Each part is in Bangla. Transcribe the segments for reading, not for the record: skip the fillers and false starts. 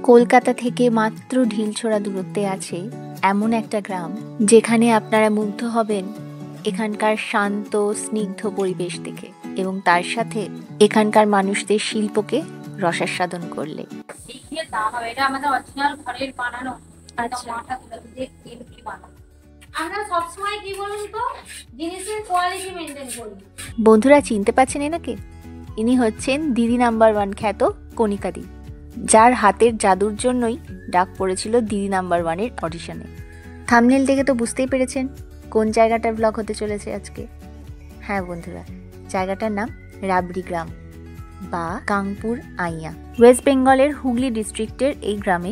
কলকাতা থেকে মাত্র ঢিলছোড়া দূরত্বে আছে এমন একটা গ্রাম যেখানে আপনারা মুগ্ধ হবেন এখানকার শান্ত স্নিগ্ধ পরিবেশ দেখে এবং তার সাথে এখানকার মানুষদের শিল্পকে রসাস্বাদন করলে। বন্ধুরা চিনতে পারছেন এনাকে? ইনি হচ্ছেন দিদি নাম্বার 1 খ্যাত কণিকা দি, যার হাতের জাদুর জন্যই ডাক পড়েছিল দিদি নাম্বার 1 এর অডিশনে। থাম্বনেল দেখে তো বুঝতেই পেরেছেন কোন জায়গাটার ব্লগ হতে চলেছে আজকে। হ্যাঁ বন্ধুরা, জায়গাটার নাম রাবড়ি গ্রাম বা গাংপুর আইয়া। ওয়েস্ট বেঙ্গলের হুগলি ডিস্ট্রিক্টের এই গ্রামে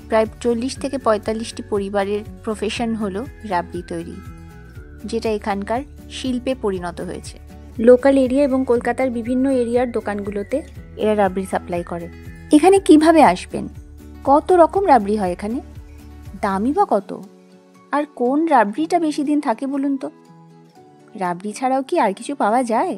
প্রায় 40 থেকে 45টি পরিবারের প্রফেশন হলো রাবড়ি তৈরি, যেটা এখানকার শিল্পে পরিণত হয়েছে। লোকাল এরিয়া এবং কলকাতার বিভিন্ন এরিয়ার দোকানগুলোতে এরা রাবড়ি সাপ্লাই করে। এখানে কিভাবে আসবেন? কত রকম রাবড়ি হয় এখানে, দামই বা কত, আর কোন রাবড়িটা বেশি দিন থাকে বলুন তো? রাবড়ি ছাড়াও কি আর কিছু পাওয়া যায়?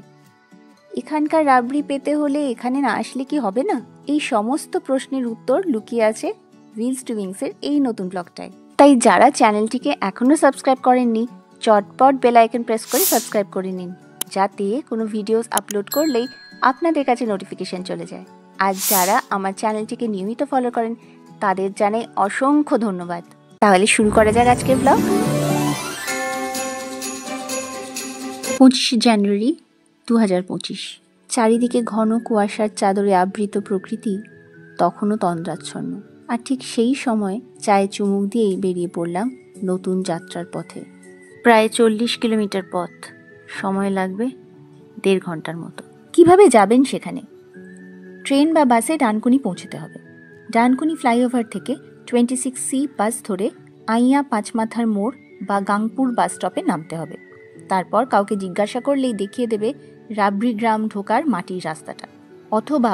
এখানকার রাবড়ি পেতে হলে এখানে না আসলে কি হবে না? এই সমস্ত প্রশ্নের উত্তর লুকিয়ে আছে হুইলস টু উইংসের এই নতুন ব্লগটায়। তাই যারা চ্যানেলটিকে এখনো সাবস্ক্রাইব করেননি, চটপট বেল আইকন প্রেস করে সাবস্ক্রাইব করে নিন, যাতে কোনো ভিডিওস আপলোড করলেই আপনাদের কাছে নোটিফিকেশন চলে যায়। আর যারা আমার চ্যানেলটিকে নিয়মিত ফলো করেন তাদের জানাই অসংখ্য ধন্যবাদ। তাহলে শুরু করা যাক আজকের ব্লগ। 25 জানুয়ারি 2025। চারিদিকে ঘন কুয়াশার চাদরে আবৃত প্রকৃতি তখনও তন্দ্রাচ্ছন্ন। আর ঠিক সেই সময় চায়ে চুমুক দিয়েই বেরিয়ে পড়লাম নতুন যাত্রার পথে। প্রায় 40 কিলোমিটার পথ, সময় লাগবে 1.5 ঘন্টার মতো। কিভাবে যাবেন সেখানে? ট্রেন বা বাসে ডানকুনি পৌঁছতে হবে। ডানকুনি ফ্লাইওভার থেকে 26C বাস ধরে আইয়া পাঁচমাথার মোড় বা গাংপুর বাস স্টপে নামতে হবে। তারপর কাউকে জিজ্ঞাসা করলেই দেখিয়ে দেবে রাবড়ি গ্রাম ঢোকার মাটির রাস্তাটা। অথবা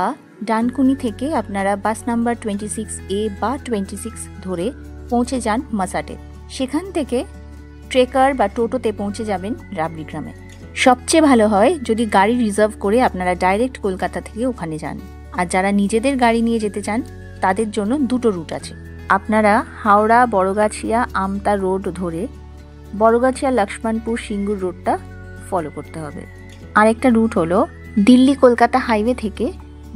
ডানকুনি থেকে আপনারা বাস নাম্বার 26A বা 26 ধরে পৌঁছে যান মাসাটে। সেখান থেকে ট্রেকার বা টোটোতে পৌঁছে যাবেন রাবড়ি গ্রামে। সবচেয়ে ভালো হয় যদি গাড়ি রিজার্ভ করে আপনারা ডাইরেক্ট কলকাতা থেকে ওখানে যান। আর যারা নিজেদের গাড়ি নিয়ে যেতে চান তাদের জন্য দুটো রুট আছে। আপনারা হাওড়া বড়গাছিয়া আমতা রোড ধরে বড়গাছিয়া লক্ষ্মণপুর সিঙ্গুর রোডটা ফলো করতে হবে। আরেকটা রুট হলো দিল্লি কলকাতা হাইওয়ে থেকে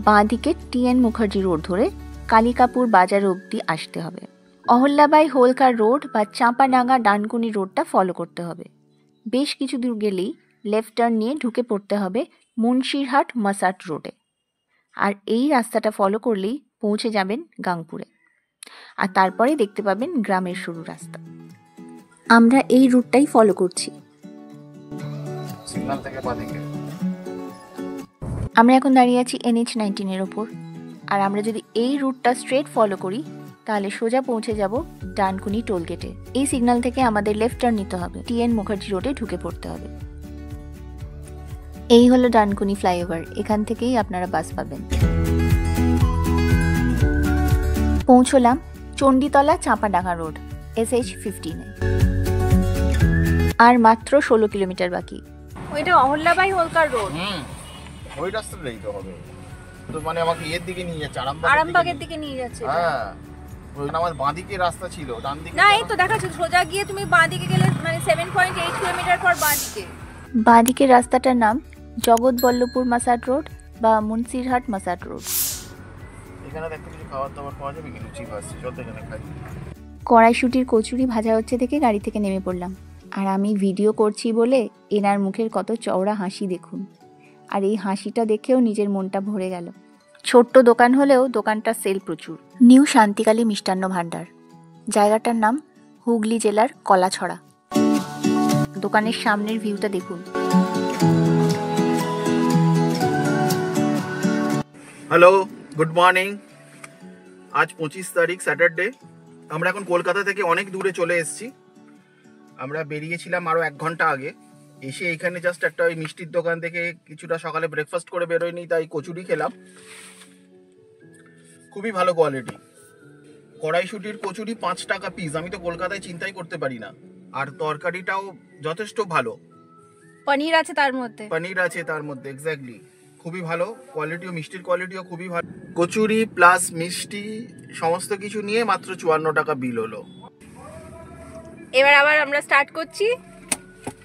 বাঁ দিকে TN মুখার্জি রোড ধরে কালিকাপুর বাজার অবধি আসতে হবে। অহল্যাবাই হোলকার রোড বা চাঁপাডাঙ্গা ডানকুনি রোডটা ফলো করতে হবে। বেশ কিছু দূর গেলেই লেফট টার্ন নিয়ে ঢুকে পড়তে হবে মুন্সিরহাট মাসাট রোডে। আর এই রাস্তাটা ফলো করলেই পৌঁছে যাবেন গাংপুরে। আর তারপরে দেখতে পাবেন গ্রামের সরু রাস্তা। আমরা এই রুটটাই ফলো করছি। আমরা এখন দাঁড়িয়ে আছি NH-19 এর ওপর। আর আমরা যদি এই রুটটা স্ট্রেট ফলো করি তাহলে সোজা পৌঁছে যাব ডানকুনি টোলগেটে। এই সিগন্যাল থেকে আমাদের লেফট টার্ন নিতে হবে, TN মুখার্জি রোডে ঢুকে পড়তে হবে। এই হলো ডানকুনি ফ্লাইওভার, এখান থেকেই আপনারা বাস পাবেন। পৌঁছলাম চণ্ডীতলা চাঁপাডাঙ্গা রোড SH-15 এ। আর মাত্র 16 কিলোমিটার বাকি। ওইটা অহল্যাবাই হোলকার রোড। ওই রাস্তাটাই তো হবে। তো মানে আমাকে এর দিকে নিয়ে যাচ্ছে, আরামবাগের দিকে নিয়ে যাচ্ছে। হ্যাঁ, ওই আমার বাঁ দিকে রাস্তা ছিল, ডান দিকে না, এই তো দেখাচ্ছে সোজা গিয়ে তুমি বাঁ দিকে গেলে মানে 7.8 কিলোমিটার পর বাঁ দিকে। বাঁ দিকের রাস্তাটার নাম জগৎবল্লভপুর মাসাট রোড বা মুন্সিরহাট মাসাট রোড। এখানে দেখতে কিছু খাবার দাবার পাওয়া যাবে কি? লুচি ভাজছে, চল এখানে খাই। কড়াইশুটির কচুরি ভাজা হচ্ছে দেখে গাড়ি থেকে নেমে পড়লাম। আর আমি ভিডিও করছি বলে এনার মুখের কত চওড়া হাসি দেখুন। আর এই হাসিটা দেখেও নিজের মনটা ভরে গেল। ছোট্ট দোকান হলেও দোকানটা সেল প্রচুর। নিউ শান্তিকালী মিষ্টান্ন ভাণ্ডার। জায়গাটার নাম হুগলি জেলার কলাছড়া। দোকানের সামনের ভিউটা দেখুন। Hello, good morning. আজ 25 তারিখ স্যাটারডে। আমরা এখন কলকাতা থেকে অনেক দূরে চলে এসেছি। আমরা বেরিয়েছিলাম আরো 1 ঘন্টা আগে। এসে এখানে জাস্ট একটা ওই মিষ্টির দোকান থেকে কিছুটা সকালে ব্রেকফাস্ট করে বেরোয়নি, তাই কচুরি খেলাম। খুবই ভালো কোয়ালিটি। কড়াইশুটির কচুরি 5 টাকা পিস। আমি তো কলকাতায় চিন্তাই করতে পারি না। আর তরকারিটাও যথেষ্ট ভালো। পনির আছে তার মধ্যে। এক্স্যাক্টলি, খুবই ভালো কোয়ালিটিও, মিষ্টির কোয়ালিটিও খুবই ভালো। কচুরি প্লাস মিষ্টি সমস্ত কিছু নিয়ে মাত্র 54 টাকা বিল হলো। এবার আবার আমরা স্টার্ট করছি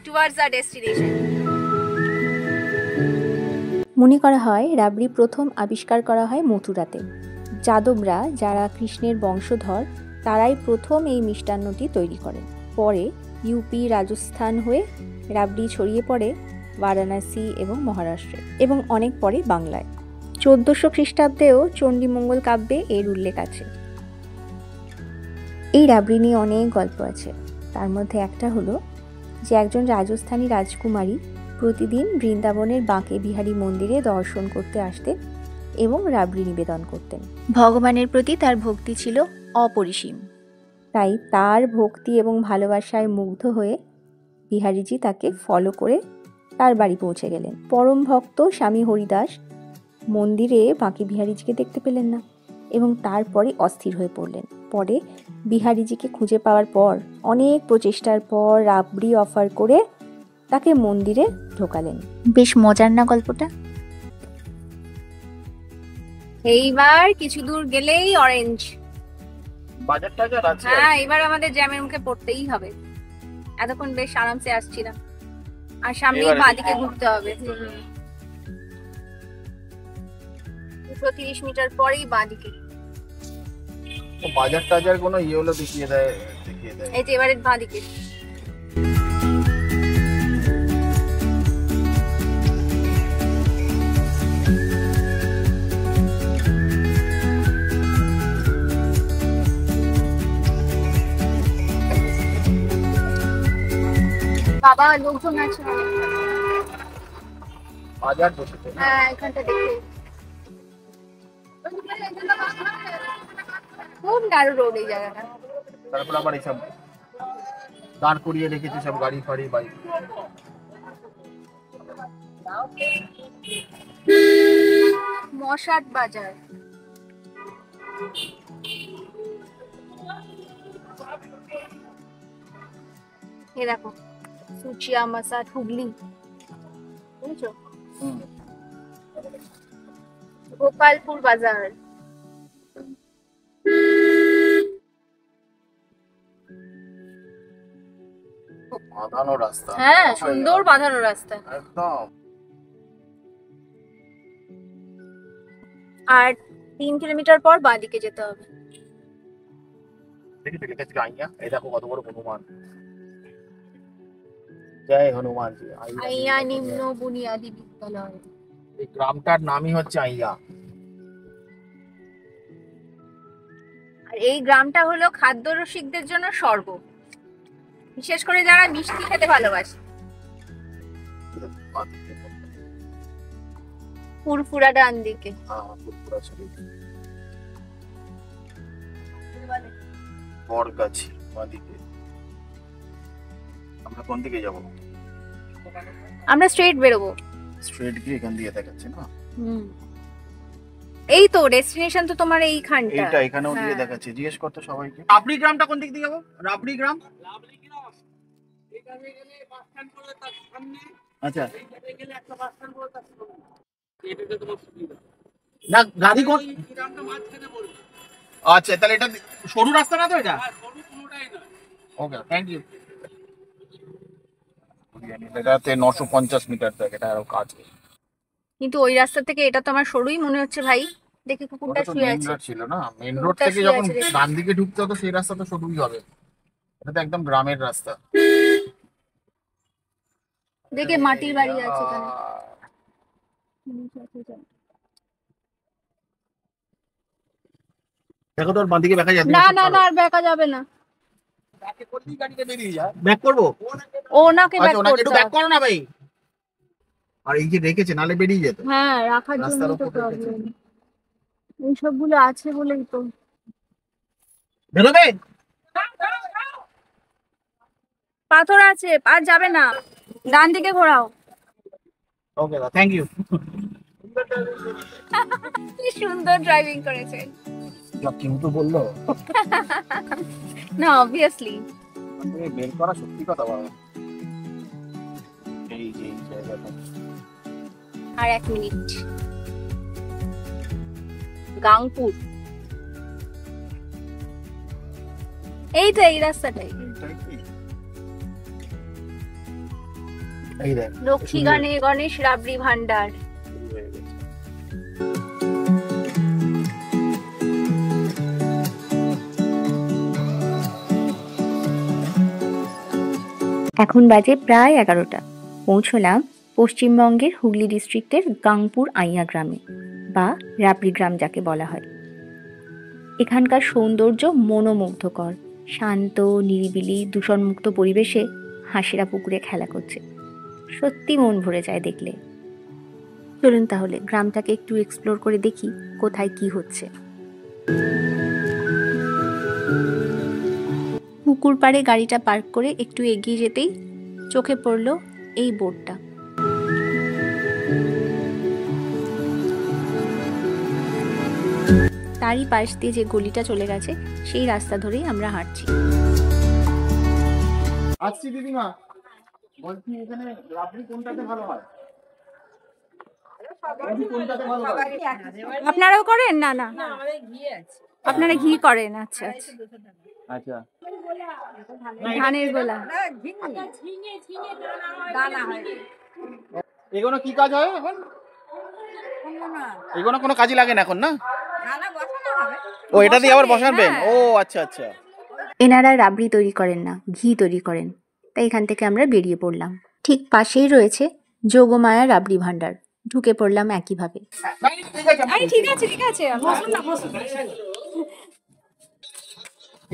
টুয়ার্ডস আওয়ার ডেস্টিনেশন। মনে করা হয় রাবড়ি প্রথম আবিষ্কার করা হয় মথুরাতে। যাদবরা, যারা কৃষ্ণের বংশধর, তারাই প্রথম এই মিষ্টান্নটি তৈরি করেন। পরে ইউপি, রাজস্থান হয়ে রাবড়ি ছড়িয়ে পড়ে বারাণসী এবং মহারাষ্ট্রে, এবং অনেক পরে বাংলায়। 1400 খ্রিস্টাব্দেও চণ্ডীমঙ্গল কাব্যে এর উল্লেখ আছে। এই রাবড়ি নিয়ে অনেক গল্প আছে। তার মধ্যে একটা হলো যে একজন রাজস্থানী রাজকুমারী প্রতিদিন বৃন্দাবনের বাঁকে বিহারী মন্দিরে দর্শন করতে আসতেন এবং রাবড়ি নিবেদন করতেন। ভগবানের প্রতি তার ভক্তি ছিল অপরিসীম। তাই তার ভক্তি এবং ভালোবাসায় মুগ্ধ হয়ে বিহারীজি তাকে ফলো করে তার বাড়ি পৌঁছে গেলেন। পরম ভক্ত স্বামী হরিদাস মন্দিরে বাঁকে বিহারীজিকে দেখতে পেলেন না এবং তারপরে অস্থির হয়ে পড়লেন। পরে বিহারীজিকে খুঁজে পাওয়ার পর অনেক প্রচেষ্টার পর রাবড়ি অফার করে তাকে মন্দিরে ঢোকালেন। বেশ মজার না গল্পটা? এইবার কিছু দূর গেলেই অরেঞ্জ বাজার টাজার আছে। হ্যাঁ, এবার আমাদের জ্যামের মুখে পড়তেই হবে। এতক্ষণ বেশ আরামসে আসছিলাম, আর সামনেই বাঁদিকে ঘুরতে হবে। 30 মিটার পরেই বাঁদিকে। বাজার টাজার কোনো ইয়ে হলো দেখিয়ে দেয়। এই যে এবারে বাঁদিকে। বাবা, লোকজন আছে বাজার বসেছে। হ্যাঁ, এখানটা দেখে খুব নারো রোড এই জায়গাটা। তারপর আবার এইসব দাঁড় করিয়ে রেখেছে সব গাড়ি ফাড়ি বাইক। মশাট বাজার। এ দেখো, সুচিয়া মাসাট হুগলি, বুঝছো? গোপালপুর বাজার। বাঁধানো রাস্তা। হ্যাঁ, সুন্দর বাঁধানো রাস্তা একদম। আর 3 কিলোমিটার পর বাঁদিকে যেতে হবে। দেখি আইয়া, এই দেখো কত বড় হনুমান। জয় হনুমান জি। আইয়া নিম্ন বুনিয়াদি বিদ্যালয়। এই গ্রামটার নামই হচ্ছে আইয়া। আর এই গ্রামটা হলো খাদ্য রসিকদের জন্য স্বর্গ, বিশেষ করে যারা মিষ্টি খেতে ভালোবাসে। ফুরফুরা ডান দিকে। বরগাছি বাঁদিকে। আমরা কোন দিকে যাব? আমরা স্ট্রেট বেরোবো। স্ট্রেট গিয়ে এখান দিয়ে দেখাচ্ছে না? এই তো ডেস্টিনেশন তো তোমার এইখানটা। এইটা এখানেও দিয়ে দেখাচ্ছে। জিজ্ঞেস করতে সবাইকে। রাবড়ি গ্রামটা কোন দিক দিয়ে যাব? রাবড়ি গ্রাম। আচ্ছা, না গাড়ি কোন? আচ্ছা, তাহলে এটা সরু রাস্তা না তো? এটা ওকে, থ্যাংক ইউ। এটাতে 950 মিটার থাকে, এটা আরো কাছে। কিন্তু ওই রাস্তা থেকে এটা তো আমার সরুই মনে হচ্ছে ভাই। দেখি কুকুরটা শুয়ে আছে। ছিল না, মেইন রোড থেকে যখন ডান দিকে ঢুকতে হতো সেই রাস্তা তো সরুই হবে। এটা তো একদম গ্রামের রাস্তা। দেখে মাটির বাড়ি আছে এখানে। দেখো তোর বাঁ দিকে দেখা যাচ্ছে। না না না, আর দেখা যাবে না। ব্যাক করবো? ওনাকে ব্যাক করতে। একটু ব্যাক করো না ভাই। আর এই যে রেখেছে, নালে বেরিয়ে যেত। হ্যাঁ, রাখার জন্য তো প্রবলেম। এই সবগুলো আছে বলেই তো। বেরোবে? পাথর আছে, আর যাবে না। ডান দিকে ঘোরাও। ওকে দা, থ্যাংক ইউ। কি সুন্দর ড্রাইভিং করেছে। কিন্তু বললো না, অবভিয়াসলি বের করা সত্যি কথা বাবা। এই যে এই জায়গাটা। আর 1 মিনিট। গাংপুর। এই তো এই রাস্তাটাই, এই দেখ লক্ষ্মী গণেশ রাবড়ি ভান্ডার। এখন বাজে প্রায় 11টা। পৌঁছলাম পশ্চিমবঙ্গের হুগলি ডিস্ট্রিক্টের গাংপুর আইয়া গ্রামে, বা রাবড়ি গ্রাম যাকে বলা হয়। এখানকার সৌন্দর্য মনোমুগ্ধকর, শান্ত নিরিবিলি দূষণমুক্ত পরিবেশে হাঁসেরা পুকুরে খেলা করছে, সত্যি মন ভরে যায় দেখলে। চলুন তাহলে গ্রামটাকে একটু এক্সপ্লোর করে দেখি কোথায় কি হচ্ছে। পুকুর পাড়ে গাড়িটা পার্ক করে একটু এগিয়ে যেতেই চোখে পড়ল এই বোর্ডটা। তারই পাশ দিয়ে যে গলিটা চলে গেছে সেই রাস্তা ধরেই আমরা হাঁটছি। আসছি দিদিমা, বলছি এখানে রাবড়ি কোনটাতে ভালো হয়? আপনারাও করেন? না না, আপনারা ঘি করেন? আচ্ছা আচ্ছা আচ্ছা, ধানের গোলা। এগুলো কি কাজ হয় এখন? এগুলো কোনো কাজে লাগে না এখন, না? ও এটা দিয়ে আবার বসাবেন? ও আচ্ছা আচ্ছা। এনারা রাবড়ি তৈরি করেন না, ঘি তৈরি করেন। তাই এখান থেকে আমরা বেরিয়ে পড়লাম। ঠিক পাশেই রয়েছে যোগমায়া রাবড়ি ভান্ডার, ঢুকে পড়লাম একইভাবে। ঠিক আছে ঠিক আছে,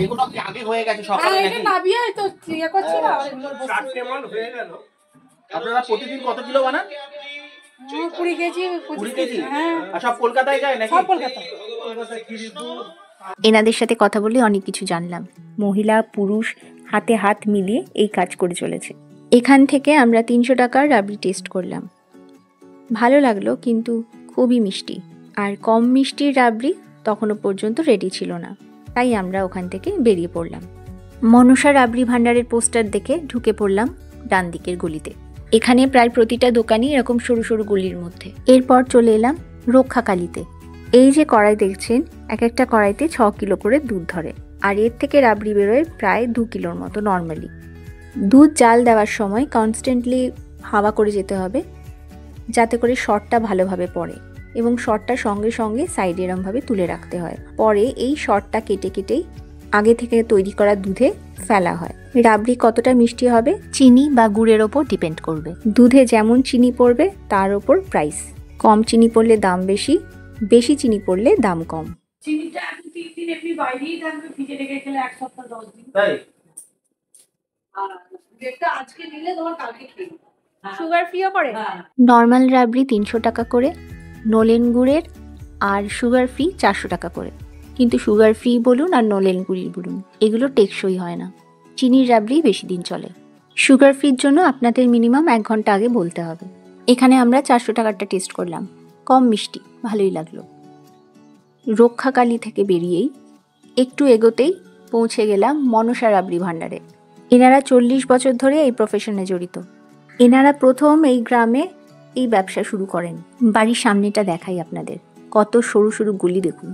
এগুলো কি আগে হয়ে গেছে সকালে নাকি? আপনারা প্রতিদিন কত কিলো বানান? 20 কেজি। 20 কেজি? আর সব কলকাতায় যায় নাকি? সব কলকাতায়। এনাদের সাথে কথা বলে অনেক কিছু জানলাম। মহিলা পুরুষ হাতে হাত মিলিয়ে এই কাজ করে চলেছে। এখান থেকে আমরা 300 টাকার রাবড়ি টেস্ট করলাম। ভালো লাগলো, কিন্তু খুবই মিষ্টি। আর কম মিষ্টির রাবড়ি তখনও পর্যন্ত রেডি ছিল না, তাই আমরা ওখান থেকে বেরিয়ে পড়লাম। মনসা রাবড়ি ভান্ডারের পোস্টার দেখে ঢুকে পড়লাম ডান দিকের গলিতে। এখানে প্রায় প্রতিটা দোকানই এরকম সরু সরু গলির মধ্যে। এরপর চলে এলাম রক্ষাকালীতে। এই যে কড়াই দেখছেন, এক একটা কড়াইতে 6 কিলো করে দুধ ধরে, আর এর থেকে রাবড়ি বেরোয় প্রায় 2 কিলোর মতো নর্মালি। দুধ জাল দেওয়ার সময় কনস্ট্যান্টলি হাওয়া করে যেতে হবে, যাতে করে শটটা ভালোভাবে পড়ে, এবং শটটা সঙ্গে সঙ্গে সাইডে এরমভাবে তুলে রাখতে হয়। পরে এই শটটা কেটে কেটেই আগে থেকে তৈরি করা দুধে ফেলা হয়। রাবড়ি কতটা মিষ্টি হবে চিনি বা গুড়ের ওপর ডিপেন্ড করবে। দুধে যেমন চিনি পড়বে তার ওপর প্রাইস। কম চিনি পড়লে দাম বেশি, বেশি চিনি পড়লে দাম কম। চিনিটা এখন 3 দিন এমনি বাইরেই থাকবে, ফ্রিজে রেখে খেলে 1 সপ্তাহ 10 দিন। তাই? আর যেটা আজকে নিলে তোমার কালকে খেয়ে সুগার ফ্রিও করে? নর্মাল রাবড়ি 300 টাকা করে, নলেন গুড়ের আর সুগার ফ্রি 400 টাকা করে। কিন্তু সুগার ফ্রি বলুন আর নলেন গুড়ির বলুন, এগুলো টেকসই হয় না। চিনির রাবড়ি বেশি দিন চলে। সুগার ফ্রির জন্য আপনাদের মিনিমাম 1 ঘন্টা আগে বলতে হবে। এখানে আমরা 400 টাকারটা টেস্ট করলাম, কম মিষ্টি, ভালোই লাগলো। রক্ষাকালী থেকে বেরিয়েই একটু এগোতেই পৌঁছে গেলাম মনসা রাবড়ি ভান্ডারে। এনারা 40 বছর ধরে এই প্রফেশনে জড়িত। এনারা প্রথম এই গ্রামে এই ব্যবসা শুরু করেন। বাড়ির সামনেটা দেখাই আপনাদের, কত সরু সরু গলি দেখুন।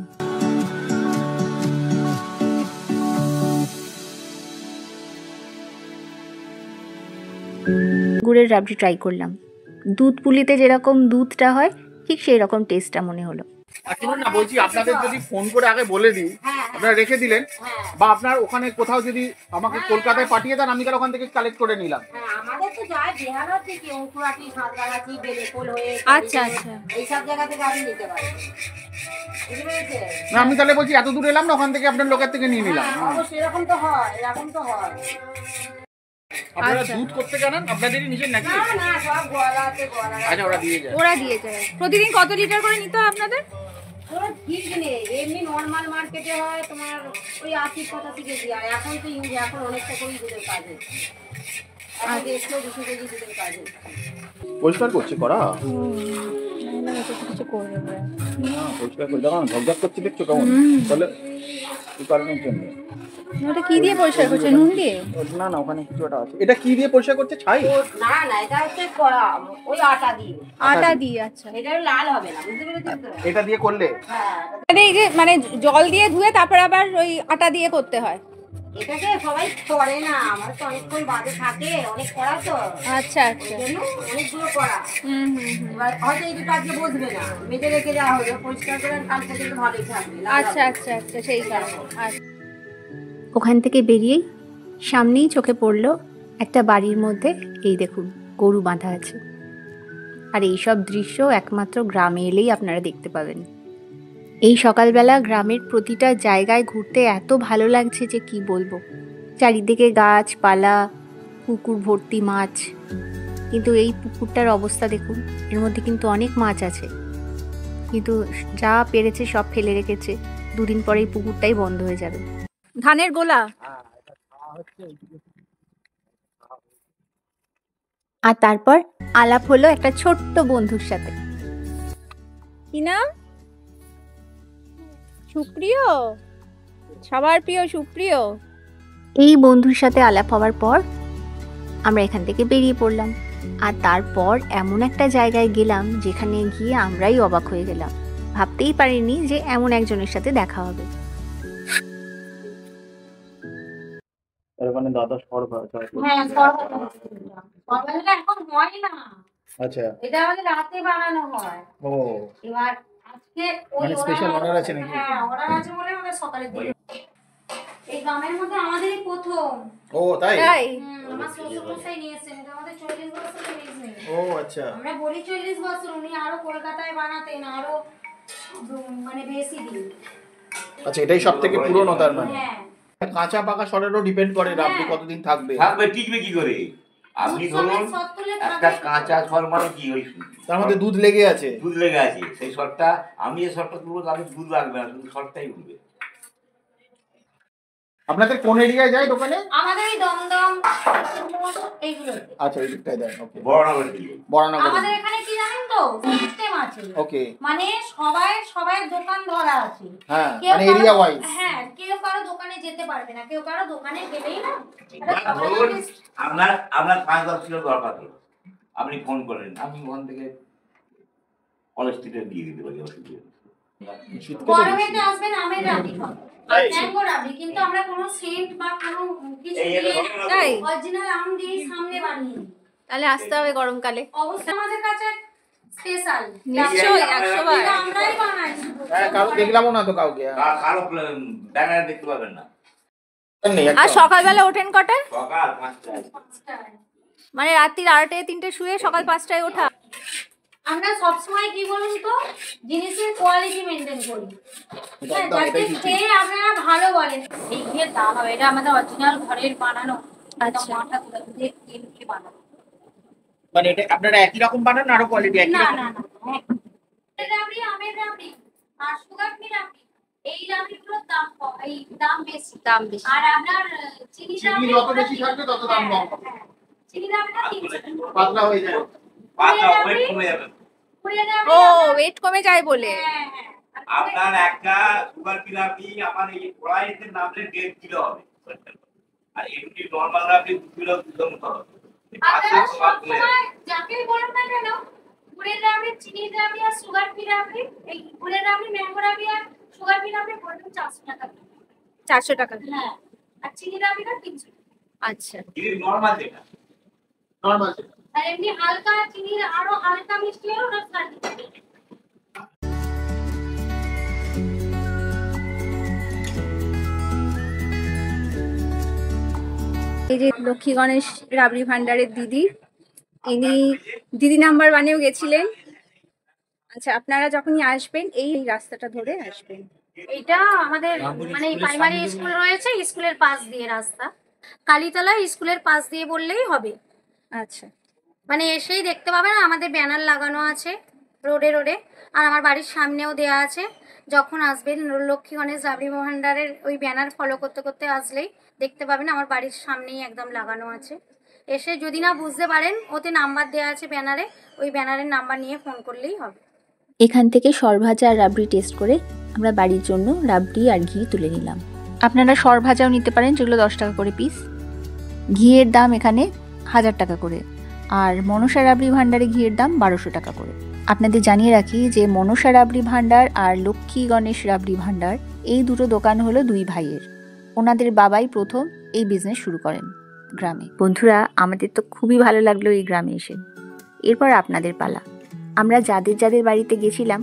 গুড়ের রাবড়ি ট্রাই করলাম। দুধ পুলিতে যেরকম দুধটা হয় ঠিক সেই রকম টেস্টটা মনে হলো। না বলছি, আপনাদের যদি ফোন করে আগে বলে দিই, আপনারা রেখে দিলেন, বা আপনার ওখানে কোথাও যদি আমাকে কলকাতায় পাঠিয়ে দেন, আমি তার ওখান থেকে কালেক্ট করে নিলাম। আমাদের তো যায় বিহার থেকে, অঙ্কুরাটি, সাঁতরাগাছি, বেলেকোল হয়ে, আচ্ছা আচ্ছা, এই সব জায়গা থেকে আপনি নিতে পারেন। না আমি তাহলে বলছি এত দূর এলাম না, ওখান থেকে আপনার লোকের থেকে নিয়ে নিলাম। অবশ্যই এরকম তো হয়, এরকম তো হয়। আপনারা দুধ করতে জানেন আপনাদেরই নিজের নাকি? না না, সব গোয়ালাতে গোয়ালা। আচ্ছা, ওরা দিয়ে যায়। ওরা দিয়ে যায়। প্রতিদিন কত লিটার করে নিতে হয় আপনাদের? কোনো ঠিক নেই, এমনি নর্মাল মার্কেটে হয় তোমার ওই 80-85 কেজি, আর এখন তো ইউজ, এখন অনেকটা করে দুধের কাজ হচ্ছে। এখন 150-200 কেজি দুধের কাজ হচ্ছে। পরিষ্কার করছে করা? কিছু করবে না, পরিষ্কার করে দেখো, ঝকঝক করছে, দেখছো কেমন? তাহলে এই কারণের জন্য। ওটা কি দিয়ে পরিষ্কার করছে? নুন দিয়ে? না না, ওখানে কিছু একটা আছে। এটা কি দিয়ে পরিষ্কার করছে? ছাই? না না, এটা হচ্ছে ওই আটা দিয়ে। আটা দিয়ে? আচ্ছা, এটা লাল হবে না, বুঝতে পেরেছেন তো? এটা দিয়ে করলে হ্যাঁ, মানে এই যে মানে জল দিয়ে ধুয়ে তারপর আবার ওই আটা দিয়ে করতে হয়? এটাকে সবাই করে না, আমার তো অনেকক্ষণ বাদে থাকে, অনেক করা তো, আচ্ছা আচ্ছা। জন্য অনেকগুলো করা। এবার হয়তো এই দুটো আজকে বসবে না, মেজে রেখে দেওয়া হবে, পরিষ্কার করে কাল পর্যন্ত ভালোই থাকবে। আচ্ছা আচ্ছা আচ্ছা, সেই কারণে। ওখান থেকে বেরিয়েই সামনেই চোখে পড়লো একটা বাড়ির মধ্যে এই দেখুন গরু বাঁধা আছে। আর এইসব দৃশ্য একমাত্র গ্রামে এলেই আপনারা দেখতে পাবেন। এই সকালবেলা গ্রামের প্রতিটা জায়গায় ঘুরতে এত ভালো লাগছে যে কি বলবো। চারিদিকে গাছপালা, পুকুর ভর্তি মাছ। কিন্তু এই পুকুরটার অবস্থা দেখুন, এর মধ্যে কিন্তু অনেক মাছ আছে, কিন্তু যা পেরেছে সব ফেলে রেখেছে। দুদিন পরে এই পুকুরটাই বন্ধ হয়ে যাবে। ধানের গোলা। আর তারপর আলাপ হলো একটা ছোট্ট বন্ধুর সাথে। কি নাম? সুপ্রিয়, সবার প্রিয় সুপ্রিয়। এই বন্ধুর সাথে আলাপ হওয়ার পর আমরা এখান থেকে বেরিয়ে পড়লাম। আর তারপর এমন একটা জায়গায় গেলাম যেখানে গিয়ে আমরাই অবাক হয়ে গেলাম। ভাবতেই পারিনি যে এমন একজনের সাথে দেখা হবে। মানে দাদা হ্যাঁ, সকালবেলা এখন হয় না। আচ্ছা, এটা আমাদের রাতে বানানো হয়। ও এবার আজকে ওই মানে স্পেশাল অর্ডার আছে নাকি? হ্যাঁ, অর্ডার আছে বলে আমাদের সকালে দিই। এই গ্রামের মধ্যে আমাদেরই প্রথম। ও তাই? আমার শ্বশুর মশাই নিয়েছেন, এটা আমাদের 40 বছর নিয়েছেন। ও আচ্ছা। আমরা বলি 40 বছর, উনি আরো কলকাতায় বানাতেন আরো মানে বেশি দিন। আচ্ছা, এটাই সবথেকে পুরনো তার মানে। হ্যাঁ, কাঁচা পাকা সরেরও ডিপেন্ড করে আপনি কতদিন থাকবে। থাকবে টিকবে কি করে? আপনি ধরুন একটা কাঁচা সর মানে কি ওই তার মধ্যে দুধ লেগে আছে, দুধ লেগে আছে, সেই সরটা আমি যে সরটা তুলবো তাহলে দুধ লাগবে না, শুধু সরটাই উঠবে। আপনাদের কোন এরিয়ায় যায় দোকানে? আমাদের এই দমদম এইগুলো। আচ্ছা, ওই দিকটায় দেন। ওকে, বড়নগর দিকে। বড়নগর। আমাদের এখানে কি জানেন তো, সিস্টেম আছে। ওকে, মানে সবাই দোকান ধরা আছে। হ্যাঁ, মানে এরিয়া ওয়াইজ। হ্যাঁ, কেউ কারো দোকানে যেতে পারবে না, কেউ কারো দোকানে গেলেই না। ধরুন আপনার 5-10 কিলো দরকার হলো, আপনি ফোন করেন, আমি ওখান থেকে কলেজ স্ট্রিটে দিয়ে দিতে পারি, অসুবিধা নেই। গরমেতে আসবেন আমের রাবড়ি খাবো, ম্যাঙ্গো রাবড়ি, কিন্তু আমরা কোনো সেন্ট বা কোনো কিছু দিয়ে অরিজিনাল আম দিয়ে সামনে বানিয়ে। তাহলে আসতে হবে গরমকালে। অবশ্যই আমাদের কাছে স্পেশাল, নিশ্চয়ই 100 বার। আমরাই বানাই। হ্যাঁ, কারো দেখলামও না তো কাউকে। কারো ব্যানার দেখতে পাবেন না। আর সকালবেলা ওঠেন কটায়? সকাল 5টায়। মানে রাত্রি 2:30 3টে শুয়ে সকাল 5টায় ওঠা। আমরা সবসময় কি বলুন তো, জিনিসের কোয়ালিটি মেনটেন করি, যাতে খেয়ে আপনারা ভালো বলেন। এই ঘিয়ের দাম হবে, এটা আমাদের অরিজিনাল ঘরের বানানো। আচ্ছা, মাথা তুলে দিয়ে বানানো। মানে এটা আপনারা একই রকম বানান, আরো কোয়ালিটি একই না রকম? না না, রাবড়ি, আমের রাবড়ি আর সুগার ফ্রি রাবড়ি, এই রাবড়িগুলোর দাম কম, এই দাম বেশি। আর আপনার চিনি রাবড়ি যত বেশি থাকবে তত দাম কম হবে। চিনি রাবড়িটা 300 টাকা, পাতলা হয়ে যায়। পাতলা ওয়েট কমে যাবে। ও, ওয়েট কমে যায় বলে। আপনার একটা সুগার পিরাপি আমার এই কড়াইতে নামলে 1.5 কিলো হবে, আর এমনি নরমাল রাবড়ি 2 কিলো দুধের মতো হবে। আপনারা সবসময় যাকেই বলুন না কেন, গুড়ের রাবড়ি, চিনির রাবড়ি আর সুগার ফ্রি রাবড়ি, এই গুড়ের রাবড়ি, ম্যাঙ্গো রাবড়ি আর সুগার ফ্রি রাবড়ি বলবেন 400 টাকা। 400 টাকা? হ্যাঁ, আর চিনির রাবড়িটা 300 টাকা। আচ্ছা, এই নরমাল যেটা। নরমাল। আর এমনি হালকা চিনির আরো হালকা মিষ্টি হলো ওটা 300 টাকা। এই যে লক্ষ্মী গণেশ রাবড়ি ভান্ডারের দিদি, ইনি দিদি নাম্বার 1-এও গেছিলেন। আচ্ছা, আপনারা যখনই আসবেন এই রাস্তাটা ধরে আসবেন। এটা আমাদের মানে প্রাইমারি স্কুল রয়েছে, স্কুলের পাশ দিয়ে রাস্তা, কালীতলা স্কুলের পাশ দিয়ে বললেই হবে। আচ্ছা, মানে এসেই দেখতে পাবেন আমাদের ব্যানার লাগানো আছে রোডে রোডে, আর আমার বাড়ির সামনেও দেয়া আছে। যখন আসবেন লক্ষ্মী গণেশ রাবড়ি ভান্ডারের ওই ব্যানার ফলো করতে করতে আসলেই দেখতে পাবেন আমার বাড়ির সামনেই একদম লাগানো আছে। এসে যদি না বুঝতে পারেন, ওতে নাম্বার দেওয়া আছে ব্যানারে, ওই ব্যানারের নাম্বার নিয়ে ফোন করলেই হবে। এখান থেকে সরভাজা আর রাবড়ি টেস্ট করে আমরা বাড়ির জন্য রাবড়ি আর ঘি তুলে নিলাম। আপনারা সরভাজাও নিতে পারেন, যেগুলো 10 টাকা করে পিস। ঘিয়ের দাম এখানে 1000 টাকা করে, আর মনসা রাবড়ি ভান্ডারে ঘিয়ের দাম 1200 টাকা করে। আপনাদের জানিয়ে রাখি যে মনসা রাবড়ি ভান্ডার আর লক্ষ্মী গণেশ রাবড়ি ভান্ডার এই দুটো দোকান হলো দুই ভাইয়ের। ওনাদের বাবাই প্রথম এই বিজনেস শুরু করেন গ্রামে। বন্ধুরা, আমাদের তো খুবই ভালো লাগলো এই গ্রামে এসে। এরপর আপনাদের পালা। আমরা যাদের যাদের বাড়িতে গেছিলাম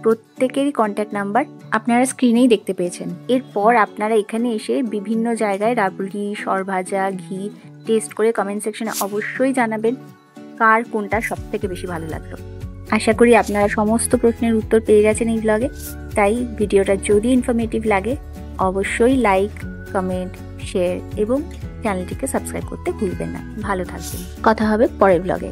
প্রত্যেকেরই কন্ট্যাক্ট নাম্বার আপনারা স্ক্রিনেই দেখতে পেয়েছেন। এরপর আপনারা এখানে এসে বিভিন্ন জায়গায় রাবড়ি, সরভাজা, ঘি টেস্ট করে কমেন্ট সেকশনে অবশ্যই জানাবেন কার কোনটা সব থেকে বেশি ভালো লাগলো। আশা করি আপনারা সমস্ত প্রশ্নের উত্তর পেয়ে গেছেন এই ব্লগে। তাই ভিডিওটা যদি ইনফরমেটিভ লাগে অবশ্যই লাইক, কমেন্ট, শেয়ার এবং চ্যানেলটিকে সাবস্ক্রাইব করতে ভুলবেন না। ভালো থাকবেন, কথা হবে পরের ব্লগে।